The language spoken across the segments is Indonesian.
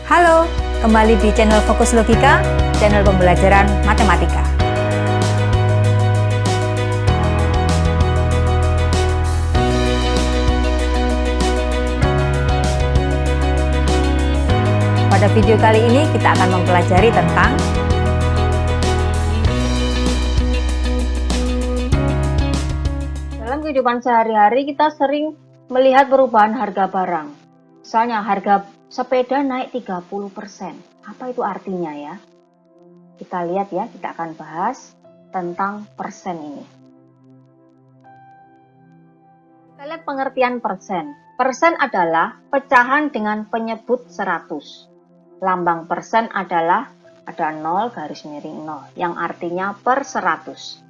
Halo, kembali di channel Fokus Logika, channel pembelajaran matematika. Pada video kali ini kita akan mempelajari tentang dalam kehidupan sehari-hari kita sering melihat perubahan harga barang. Misalnya harga sepeda naik 30%. Apa itu artinya ya? Kita lihat ya, kita akan bahas tentang persen ini. Kita lihat pengertian persen. Persen adalah pecahan dengan penyebut 100. Lambang persen adalah ada 0 garis miring 0 yang artinya per 100.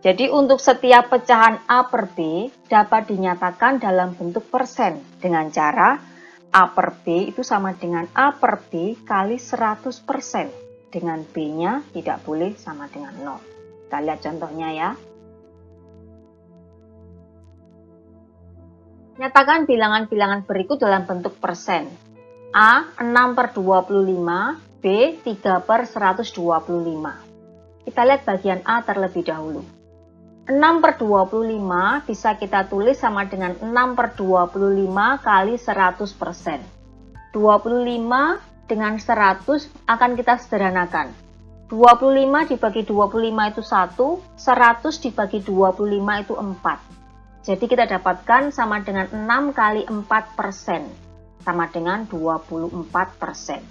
Jadi untuk setiap pecahan A per B dapat dinyatakan dalam bentuk persen dengan cara A per B itu sama dengan A per B kali 100%. Dengan B-nya tidak boleh sama dengan 0. Kita lihat contohnya ya. Nyatakan bilangan-bilangan berikut dalam bentuk persen. A 6 per 25, B 3 per 125. Kita lihat bagian A terlebih dahulu. 6 per 25 bisa kita tulis sama dengan 6 per 25 kali 100%. 25 dengan 100 akan kita sederhanakan. 25 dibagi 25 itu 1, 100 dibagi 25 itu 4. Jadi kita dapatkan sama dengan 6 kali 4%, sama dengan 24%.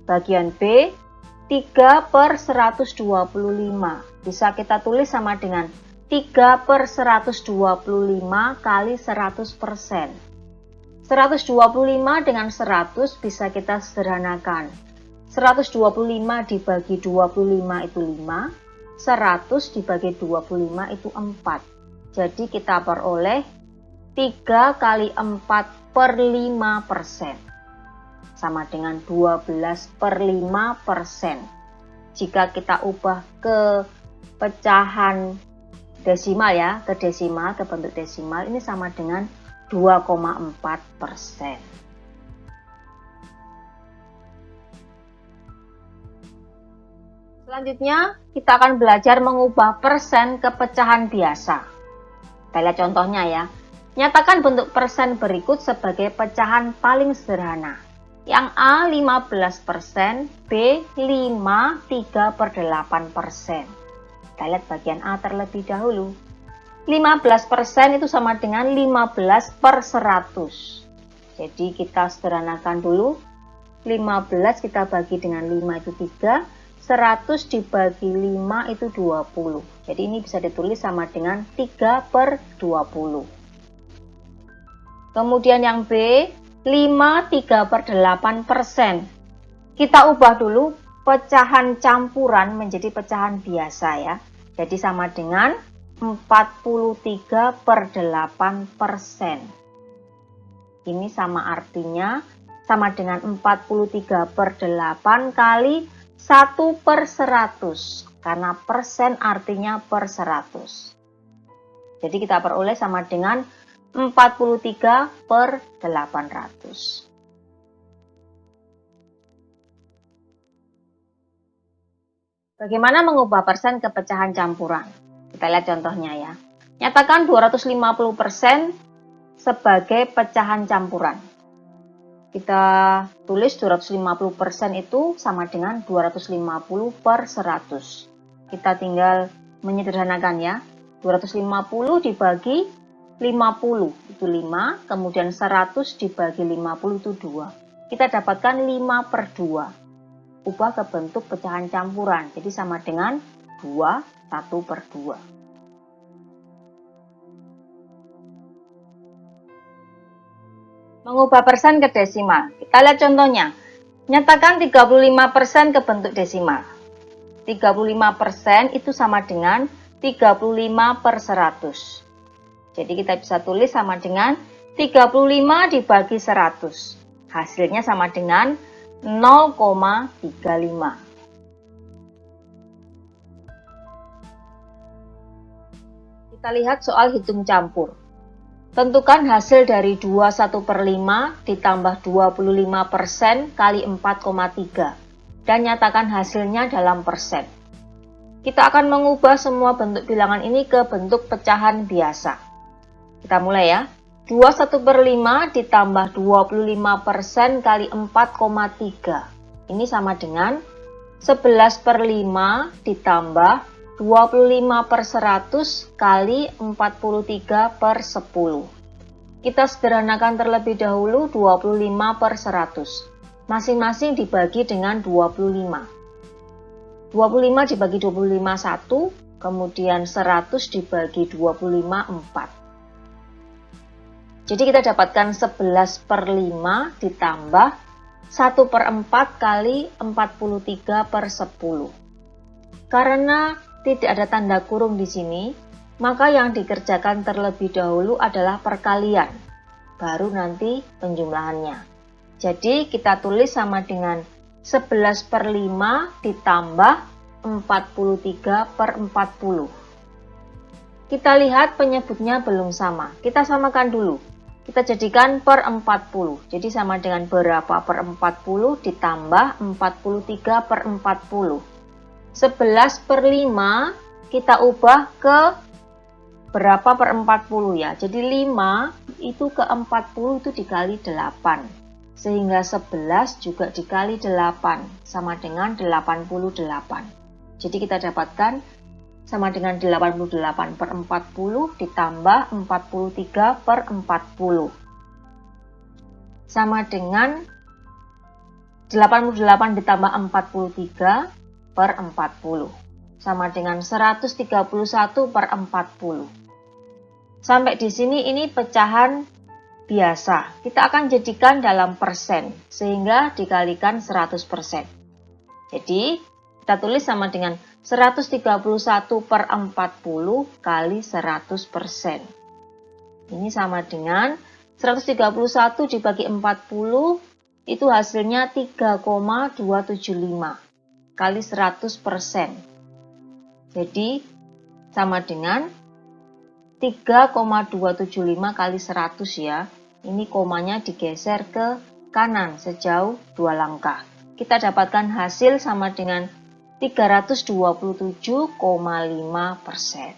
Bagian B, 3 per 125 bisa kita tulis sama dengan 3 per 125 kali 100%. 125 dengan 100 bisa kita sederhanakan. 125 dibagi 25 itu 5, 100 dibagi 25 itu 4. Jadi kita peroleh 3 kali 4 per 5%. Sama dengan 12 per 5%. Jika kita ubah ke pecahan desimal ya, ke desimal, ke bentuk desimal, ini sama dengan 2,4%. Selanjutnya, kita akan belajar mengubah persen ke pecahan biasa. Kita lihat contohnya ya. Nyatakan bentuk persen berikut sebagai pecahan paling sederhana. Yang A 15%, B 5, 3 per 8%. Kita lihat bagian A terlebih dahulu. 15% itu sama dengan 15 per 100. Jadi kita sederhanakan dulu. 15 kita bagi dengan 5 itu 3. 100 dibagi 5 itu 20. Jadi ini bisa ditulis sama dengan 3 per 20. Kemudian yang B, 5, 3 per 8%. Kita ubah dulu pecahan campuran menjadi pecahan biasa ya. Jadi sama dengan 43 per 8%. Ini sama artinya sama dengan 43 per 8 kali 1 per 100. Karena persen artinya per 100. Jadi kita peroleh sama dengan 43 per 800. Bagaimana mengubah persen ke pecahan campuran? Kita lihat contohnya ya. Nyatakan 250% sebagai pecahan campuran. Kita tulis 250% itu sama dengan 250 per 100. Kita tinggal menyederhanakan ya. 250 dibagi 50 itu 5, kemudian 100 dibagi 50 itu 2. Kita dapatkan 5 per 2. Ubah ke bentuk pecahan campuran, jadi sama dengan 2, 1 per 2. Mengubah persen ke desimal. Kita lihat contohnya. Nyatakan 35% ke bentuk desimal. 35% itu sama dengan 35 per 100. Jadi kita bisa tulis sama dengan 35 dibagi 100. Hasilnya sama dengan 0,35. Kita lihat soal hitung campur. Tentukan hasil dari 21/5 ditambah 25% kali 4,3 dan nyatakan hasilnya dalam persen. Kita akan mengubah semua bentuk bilangan ini ke bentuk pecahan biasa. Kita mulai ya. 21/5 ditambah 25% kali 4,3. Ini sama dengan 11/5 ditambah 25/100 kali 43/10. Kita sederhanakan terlebih dahulu 25/100. Masing-masing dibagi dengan 25. 25 dibagi 25 1, kemudian 100 dibagi 25 4. Jadi kita dapatkan 11/5 ditambah 1/4 kali 43/10. Karena tidak ada tanda kurung di sini, maka yang dikerjakan terlebih dahulu adalah perkalian, baru nanti penjumlahannya. Jadi kita tulis sama dengan 11/5 ditambah 43/40. Kita lihat penyebutnya belum sama, kita samakan dulu. Kita jadikan per 40, jadi sama dengan berapa per 40 ditambah 43/40. 11/5 kita ubah ke berapa per 40 ya. Jadi 5 itu ke 40 itu dikali 8. Sehingga 11 juga dikali 8 sama dengan 88. Jadi kita dapatkan sama dengan 88/40 ditambah 43/40. Sama dengan 88 ditambah 43/40. Sama dengan 131/40. Sampai di sini ini pecahan biasa. Kita akan jadikan dalam persen, sehingga dikalikan 100%. Jadi, kita tulis sama dengan 131/40 kali 100%. Ini sama dengan 131 dibagi 40, itu hasilnya 3,275 kali 100%. Jadi, sama dengan 3,275 kali 100 ya. Ini komanya digeser ke kanan sejauh 2 langkah. Kita dapatkan hasil sama dengan 327,5%.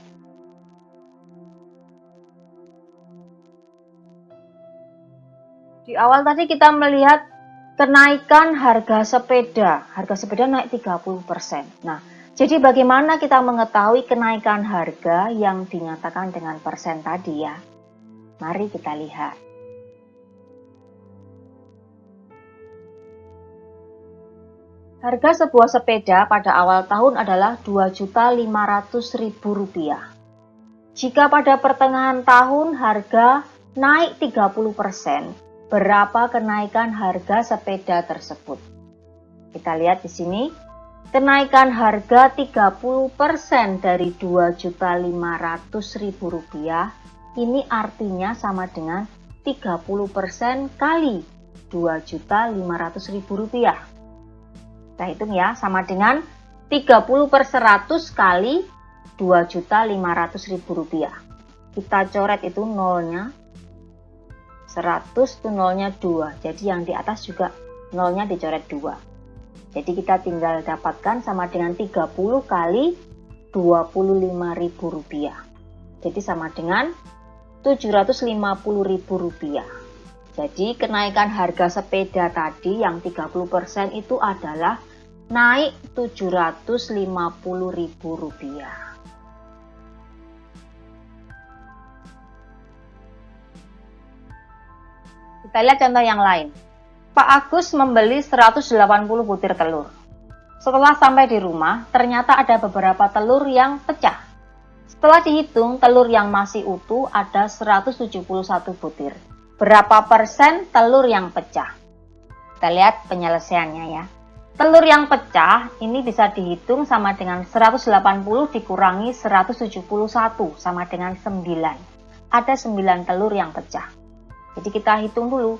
Di awal tadi kita melihat kenaikan harga sepeda. Harga sepeda naik 30%. Nah, jadi bagaimana kita mengetahui kenaikan harga yang dinyatakan dengan persen tadi ya? Mari kita lihat. Harga sebuah sepeda pada awal tahun adalah Rp2.500.000. Jika pada pertengahan tahun harga naik 30%, berapa kenaikan harga sepeda tersebut? Kita lihat di sini. Kenaikan harga 30% dari Rp2.500.000 ini artinya sama dengan 30% kali Rp2.500.000. Kita hitung ya, sama dengan 30/100 kali Rp2.500.000. Kita coret itu nolnya, 100 itu nolnya 2, jadi yang di atas juga nolnya dicoret 2. Jadi kita tinggal dapatkan sama dengan 30 kali Rp25.000. Jadi sama dengan Rp750.000. Jadi kenaikan harga sepeda tadi yang 30% itu adalah naik Rp750.000. Kita lihat contoh yang lain. Pak Agus membeli 180 butir telur. Setelah sampai di rumah, ternyata ada beberapa telur yang pecah. Setelah dihitung, telur yang masih utuh ada 171 butir. Berapa persen telur yang pecah? Kita lihat penyelesaiannya ya. Telur yang pecah ini bisa dihitung sama dengan 180 dikurangi 171 sama dengan 9. Ada 9 telur yang pecah. Jadi kita hitung dulu.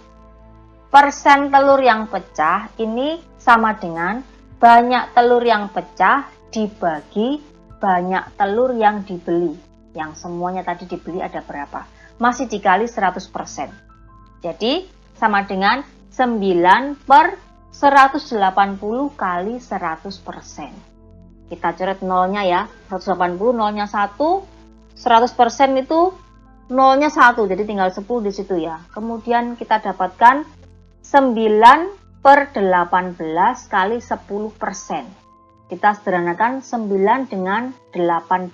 Persen telur yang pecah ini sama dengan banyak telur yang pecah dibagi banyak telur yang dibeli. Yang semuanya tadi dibeli ada berapa? masih dikali 100%. Jadi sama dengan 9 per 180 kali 100%. Kita coret nolnya ya, 180 nolnya 1, 100% itu nolnya 1, jadi tinggal 10 di situ ya. Kemudian kita dapatkan 9 per 18 kali 10%. Kita sederhanakan 9 dengan 18.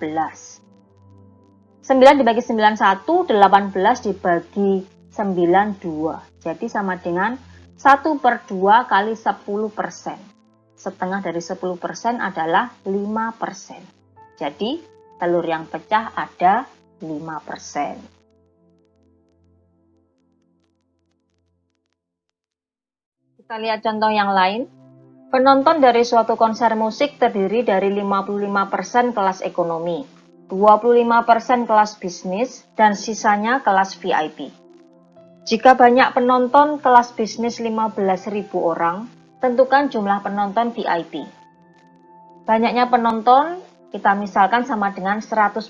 9 dibagi 91, 18 dibagi 92. Jadi sama dengan 1 per 2 kali 10%. Setengah dari 10% adalah 5%. Jadi telur yang pecah ada 5%. Kita lihat contoh yang lain. Penonton dari suatu konser musik terdiri dari 55% kelas ekonomi, 25% kelas bisnis, dan sisanya kelas VIP. Jika banyak penonton kelas bisnis 15.000 orang, tentukan jumlah penonton VIP. Banyaknya penonton kita misalkan sama dengan 100%.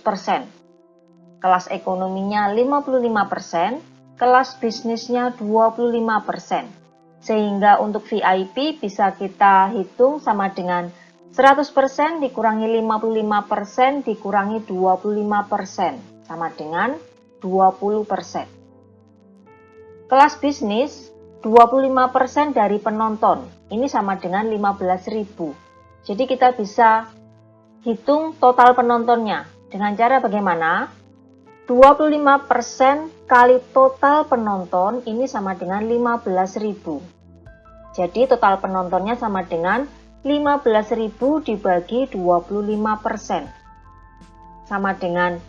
Kelas ekonominya 55%, kelas bisnisnya 25%. Sehingga untuk VIP bisa kita hitung sama dengan 100% dikurangi 55% dikurangi 25%, sama dengan 20%. Kelas bisnis, 25% dari penonton, ini sama dengan 15.000. Jadi kita bisa hitung total penontonnya. Dengan cara bagaimana? 25% kali total penonton ini sama dengan 15.000. Jadi total penontonnya sama dengan 15.000 dibagi 25%. Sama dengan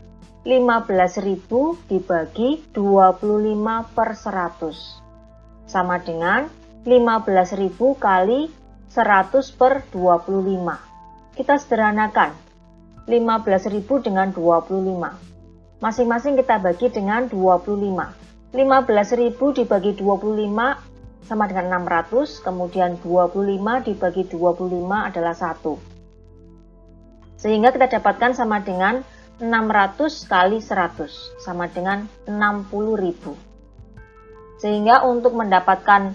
15.000 dibagi 25 per 100. Sama dengan 15.000 kali 100 per 25. Kita sederhanakan 15.000 dengan 25. Masing-masing kita bagi dengan 25. 15.000 dibagi 25 sama dengan 600, kemudian 25 dibagi 25 adalah 1. Sehingga kita dapatkan sama dengan 600 kali 100, sama dengan 60.000. Sehingga untuk mendapatkan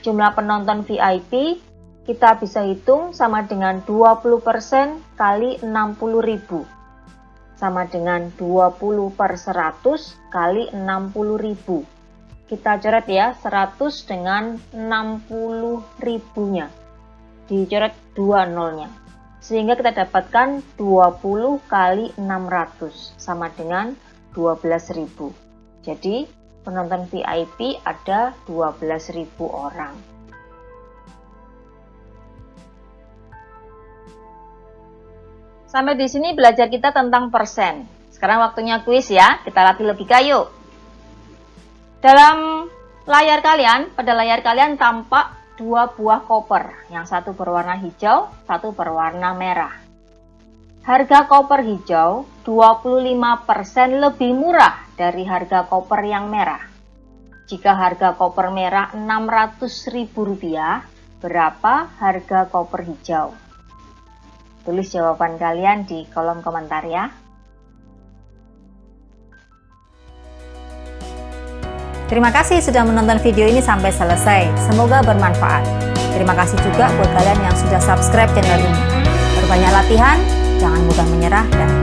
jumlah penonton VIP, kita bisa hitung sama dengan 20% kali 60.000. Sama dengan 20 per 100 kali 60.000. Kita coret ya, 100 dengan 60.000-nya. Dicoret 2 nolnya. Sehingga kita dapatkan 20 kali 600 sama dengan 12.000. Jadi penonton VIP ada 12.000 orang. Sampai di sini belajar kita tentang persen. Sekarang waktunya kuis ya. Kita latih logika yuk. Dalam layar kalian, pada layar kalian tampak 2 buah koper. Yang satu berwarna hijau, satu berwarna merah. Harga koper hijau 25% lebih murah dari harga koper yang merah. Jika harga koper merah Rp600.000, berapa harga koper hijau? Tulis jawaban kalian di kolom komentar ya. Terima kasih sudah menonton video ini sampai selesai. Semoga bermanfaat. Terima kasih juga buat kalian yang sudah subscribe channel ini. Berbanyak latihan, jangan mudah menyerah, dan